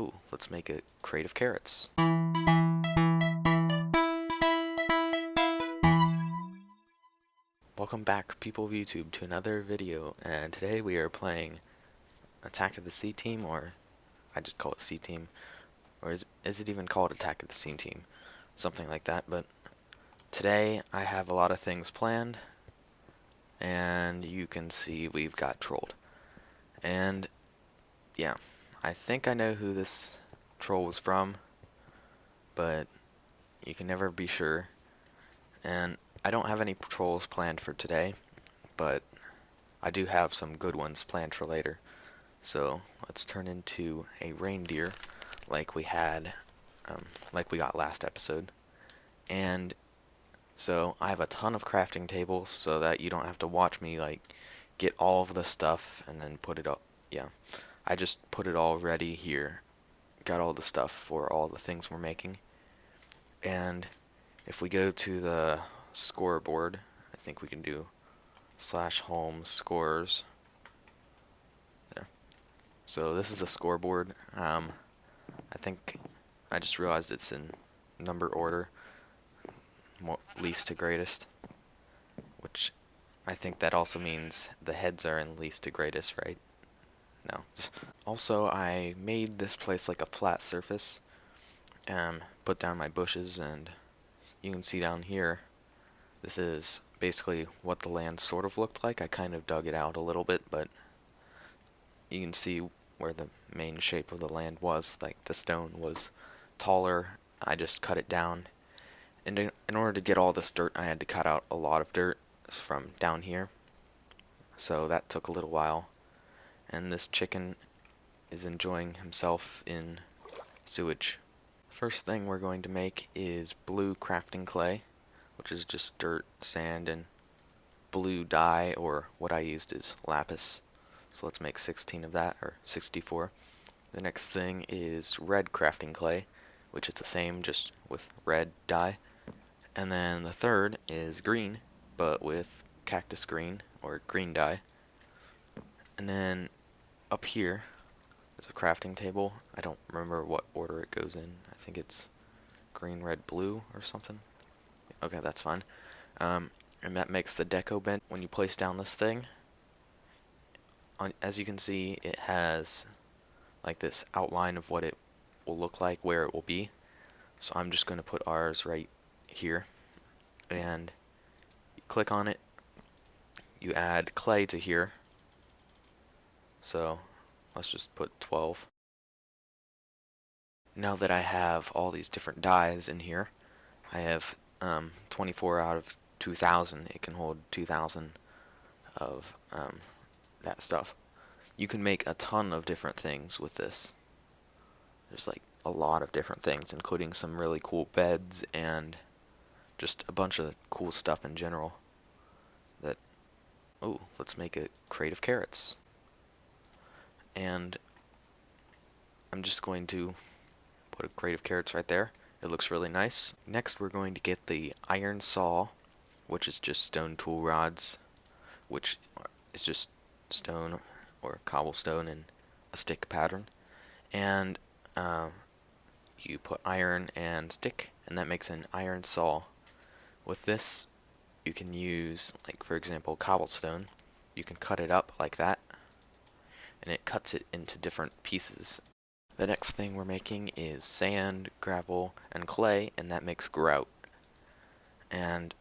Oh, let's make a crate of carrots. Welcome back, people of YouTube, to another video, and today we are playing Attack of the Sea Team, or I just call it Sea Team, or is it even called Attack of the Sea Team? Something like that. But today I have a lot of things planned, and you can see we've got trolled. And yeah, I think I know who this troll was from, but you can never be sure. And I don't have any trolls planned for today, but I do have some good ones planned for later. So let's turn into a reindeer like we had, like we got last episode. And so I have a ton of crafting tables so that you don't have to watch me like get all of the stuff and then put it up. Yeah, I just put it all ready here. Got all the stuff for all the things we're making. And if we go to the scoreboard, I think we can do /home scores. Yeah. So this is the scoreboard. I think I just realized it's in number order, least to greatest, which I think that also means the heads are in least to greatest, right? No. Also, I made this place like a flat surface, put down my bushes, and you can see down here, this is basically what the land sort of looked like. I kind of dug it out a little bit, but you can see where the main shape of the land was. Like the stone was taller. I just cut it down. And in order to get all this dirt, I had to cut out a lot of dirt from down here. So that took a little while. And this chicken is enjoying himself in sewage. First thing we're going to make is blue crafting clay, which is just dirt, sand, and blue dye, or what I used is lapis. So let's make 16 of that, or 64. The next thing is red crafting clay, which is the same, just with red dye. And then the third is green, but with cactus green, or green dye. And then up here is a crafting table. I don't remember what order it goes in. I think it's green, red, blue, or something. Okay, that's fine. And that makes the deco bench. When you place down this thing, as you can see, it has like this outline of what it will look like, where it will be. So I'm just going to put ours right here, and you click on it, you add clay to here. So let's just put 12. Now that I have all these different dyes in here, I have 24 out of 2,000. It can hold 2,000 of that stuff. You can make a ton of different things with this. There's like a lot of different things, including some really cool beds and just a bunch of cool stuff in general. Oh, let's make a crate of carrots. And I'm just going to put a crate of carrots right there. It looks really nice. Next, we're going to get the iron saw, which is just stone tool rods, which is just stone or cobblestone in a stick pattern. And you put iron and stick, and that makes an iron saw. With this, you can use, like for example, cobblestone. You can cut it up like that, and it cuts it into different pieces. The next thing we're making is sand, gravel, and clay, and that makes grout. And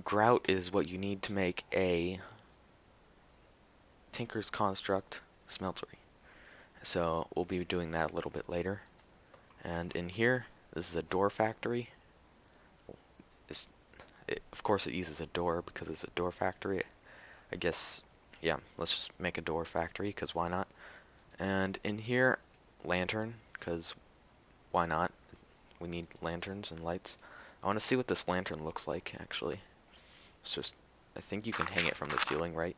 grout is what you need to make a Tinker's Construct smeltery. So we'll be doing that a little bit later. And in here, this is a door factory. Of course it uses a door because it's a door factory. I guess, yeah, let's just make a door factory, because why not? And in here, lantern, because why not? We need lanterns and lights. I want to see what this lantern looks like, actually. It's just, I think you can hang it from the ceiling, right?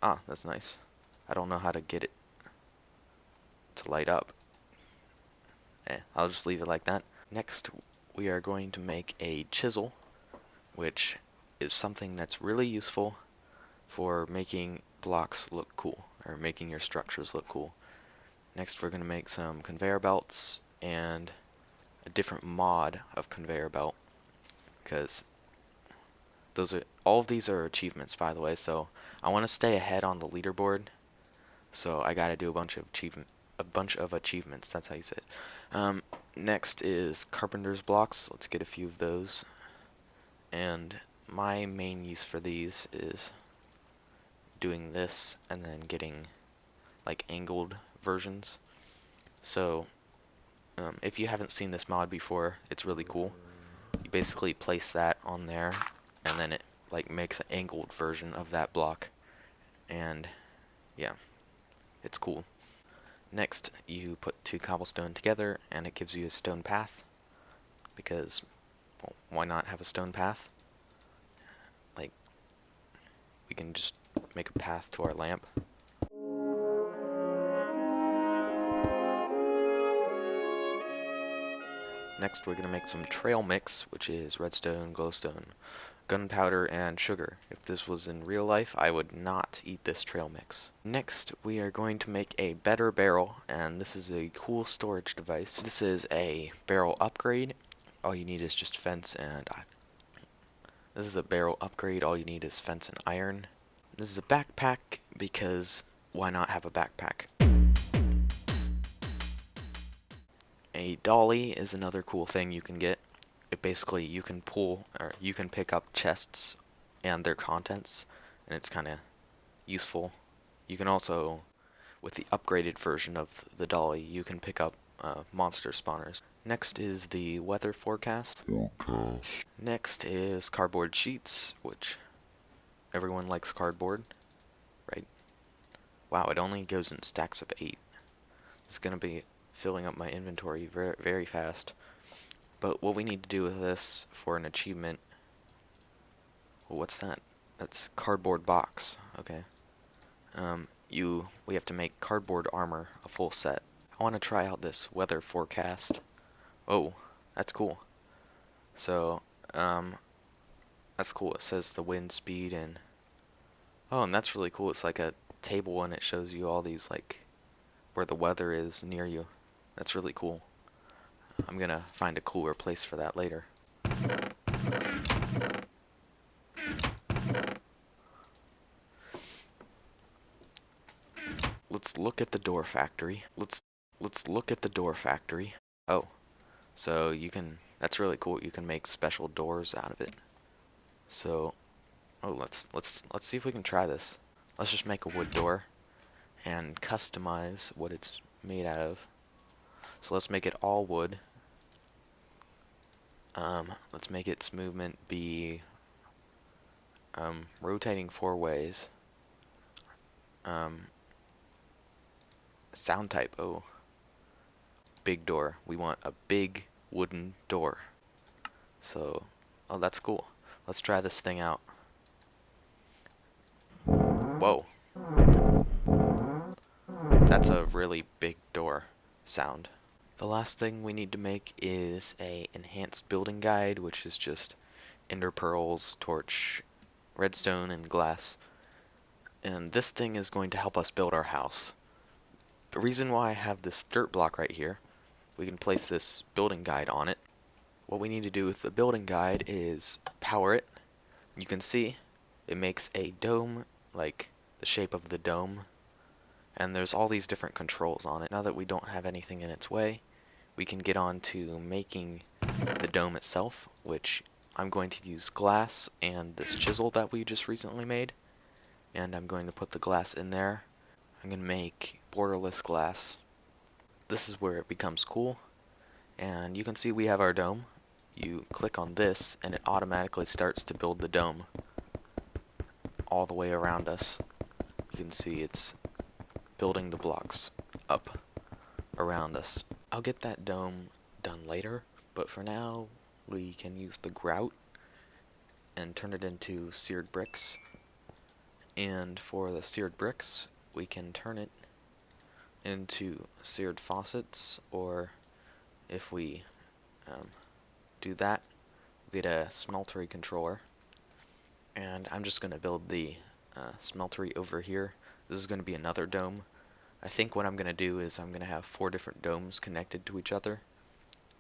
Ah, that's nice. I don't know how to get it to light up. I'll just leave it like that. Next, we are going to make a chisel, which is something that's really useful for making blocks look cool, or making your structures look cool. Next we're going to make some conveyor belts and a different mod of conveyor belt, because all of these are achievements, by the way, so I want to stay ahead on the leaderboard, so I gotta do a bunch of achievements. That's how you say it. Next is carpenter's blocks. Let's get a few of those. And my main use for these is doing this and then getting like angled versions. So if you haven't seen this mod before, it's really cool. You basically place that on there and then it like makes an angled version of that block, and yeah, it's cool. Next, you put 2 cobblestone together and it gives you a stone path, because, well, why not have a stone path? Like, we can just make a path to our lamp. Next, we're going to make some trail mix, which is redstone, glowstone, gunpowder, and sugar. If this was in real life, I would not eat this trail mix. Next, we are going to make a better barrel, and this is a cool storage device. This is a barrel upgrade. All you need is just fence and this is a barrel upgrade. All you need is fence and iron. This is a backpack, because why not have a backpack? A dolly is another cool thing you can get. Basically, you can pull, or you can pick up chests and their contents, and it's kind of useful. You can also, with the upgraded version of the dolly, you can pick up monster spawners. Next is the weather forecast. Next is cardboard sheets, which everyone likes cardboard, right? Wow, it only goes in stacks of 8. It's gonna be filling up my inventory very, very fast. But what we need to do with this for an achievement, well, what's that? That's cardboard box. Okay. We have to make cardboard armor, a full set. I want to try out this weather forecast. Oh, that's cool. So, that's cool. It says the wind speed and and that's really cool. It's like a table and it shows you all these, like, where the weather is near you. That's really cool. I'm gonna find a cooler place for that later. Let's look at the door factory. Let's look at the door factory. Oh, so that's really cool. You can make special doors out of it. So, let's see if we can try this. Let's just make a wood door and customize what it's made out of. So let's make it all wood. Let's make its movement be rotating 4 ways. Sound type, big door. We want a big wooden door. So, that's cool. Let's try this thing out. Whoa. That's a really big door sound. The last thing we need to make is a enhanced building guide, which is just ender pearls, torch, redstone, and glass. And this thing is going to help us build our house. The reason why I have this dirt block right here, we can place this building guide on it. What we need to do with the building guide is power it. You can see it makes a dome, like the shape of the dome. And there's all these different controls on it. Now that we don't have anything in its way, we can get on to making the dome itself, which I'm going to use glass and this chisel that we just recently made. And I'm going to put the glass in there. I'm going to make borderless glass. This is where it becomes cool. And you can see we have our dome. You click on this and it automatically starts to build the dome all the way around us. You can see it's building the blocks up around us. I'll get that dome done later, but for now we can use the grout and turn it into seared bricks. And for the seared bricks, we can turn it into seared faucets, or if we do that, we get a smeltery controller. And I'm just going to build the smeltery over here. This is going to be another dome. I think what I'm going to do is I'm going to have 4 different domes connected to each other,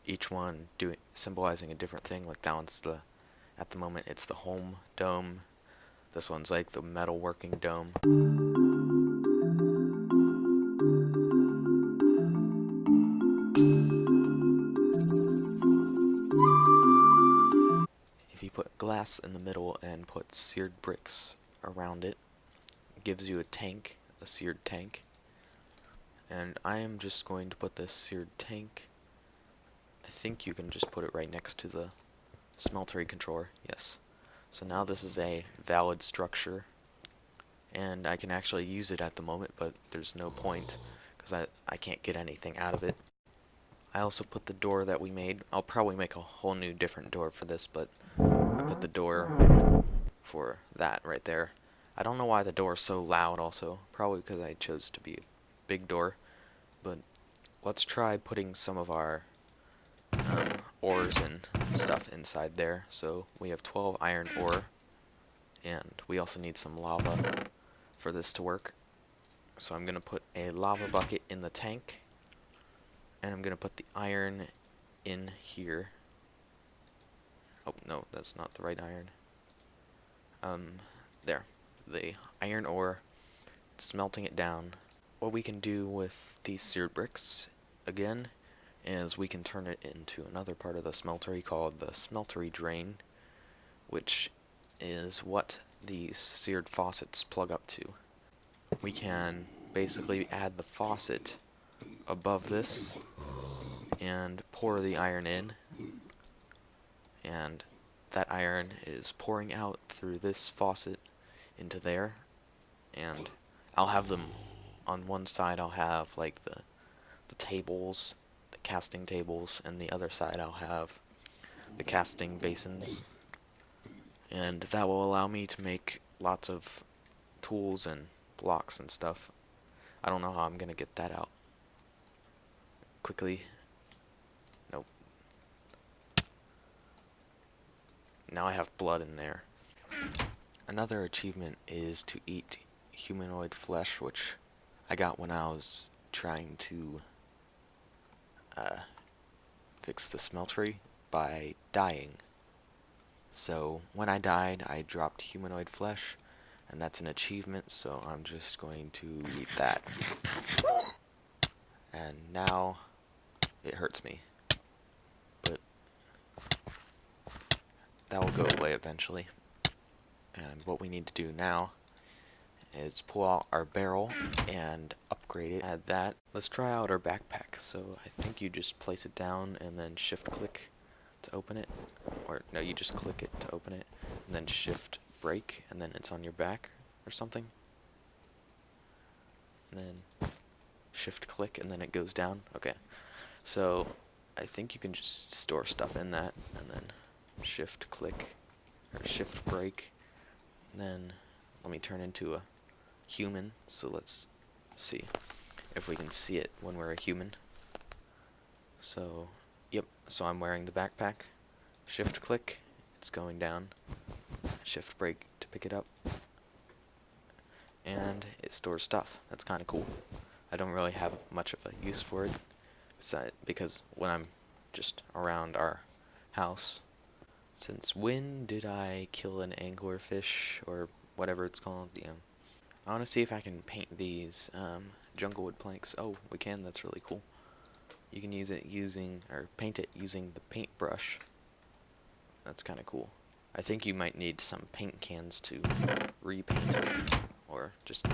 each one symbolizing a different thing. Like that one's at the moment it's the home dome. This one's like the metalworking dome. If you put glass in the middle and put seared bricks around it, it gives you a tank, a seared tank. And I am just going to put this seared tank, I think you can just put it right next to the smeltery controller, yes. So now this is a valid structure, and I can actually use it at the moment, but there's no point, because I can't get anything out of it. I also put the door that we made. I'll probably make a whole new different door for this, but I put the door for that right there. I don't know why the door is so loud also, probably because I chose to be a big door, but let's try putting some of our ores and stuff inside there. So we have 12 iron ore, and we also need some lava for this to work. So I'm going to put a lava bucket in the tank, and I'm going to put the iron in here. Oh no, that's not the right iron. There, the iron ore, smelting it down. What we can do with these seared bricks again is we can turn it into another part of the smeltery called the smeltery drain, which is what these seared faucets plug up to. We can basically add the faucet above this and pour the iron in, and that iron is pouring out through this faucet into there, and I'll have them on one side. I'll have like the tables, the casting tables, and the other side I'll have the casting basins, and that will allow me to make lots of tools and blocks and stuff. I don't know how I'm gonna get that out quickly. Nope. Now I have blood in there. Another achievement is to eat humanoid flesh, which I got when I was trying to fix the smeltery by dying. So when I died, I dropped humanoid flesh, and that's an achievement, so I'm just going to eat that. And now it hurts me, but that will go away eventually. And what we need to do now is pull out our barrel and upgrade it. Add that. Let's try out our backpack. So I think you just place it down and then shift click to open it. Or no, you just click it to open it and then shift break and then it's on your back or something. And then shift click and then it goes down. Okay. So I think you can just store stuff in that and then shift click or shift break. And then let me turn into a human, so let's see if we can see it when we're a human. So, yep, so I'm wearing the backpack. Shift click, it's going down. Shift break to pick it up. And it stores stuff. That's kind of cool. I don't really have much of a use for it, because when I'm just around our house. Since when did I kill an anglerfish, or whatever it's called? Yeah. I want to see if I can paint these jungle wood planks. Oh, we can. That's really cool. You can use it paint it using the paintbrush. That's kind of cool. I think you might need some paint cans to repaint it, or just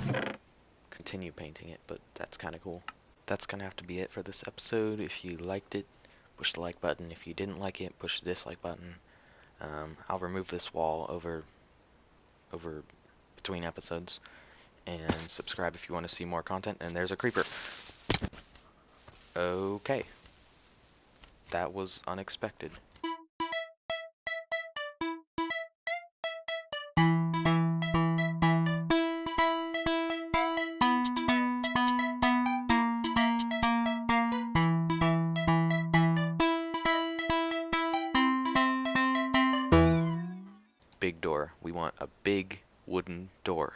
continue painting it, but that's kind of cool. That's going to have to be it for this episode. If you liked it, push the like button. If you didn't like it, push the dislike button. I'll remove this wall over between episodes, and subscribe if you want to see more content. And there's a creeper. Okay. That was unexpected. Big door. We want a big wooden door.